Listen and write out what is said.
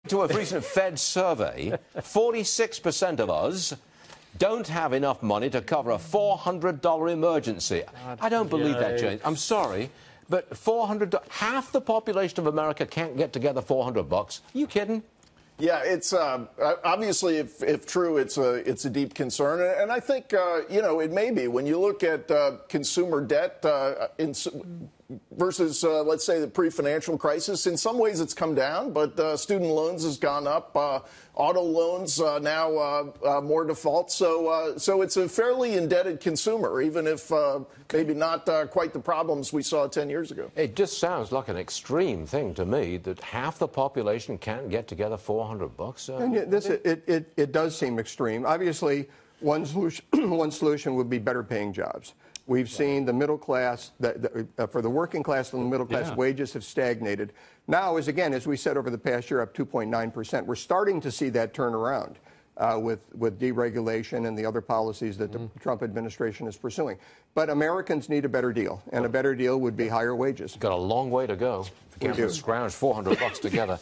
To a recent Fed survey, 46% of us don't have enough money to cover a $400 emergency. I don't believe that, James. I'm sorry, but $400, half the population of America can't get together $400. Are you kidding? Yeah, it's obviously, if true, it's a deep concern, and I think it may be when you look at consumer debt versus let's say the pre-financial crisis. In some ways, it's come down, but student loans has gone up. Auto loans now more defaults. So it's a fairly indebted consumer, even if maybe not quite the problems we saw 10 years ago. It just sounds like an extreme thing to me that half the population can't get together $400. And it does seem extreme. Obviously, one solution would be better paying jobs. We've seen the middle class, for the working class and the middle class, wages have stagnated. Now, as we said over the past year, up 2.9%. We're starting to see that turn around with deregulation and the other policies that the Trump administration is pursuing. But Americans need a better deal, and a better deal would be higher wages. Got a long way to go. If we can scrounge $400 together.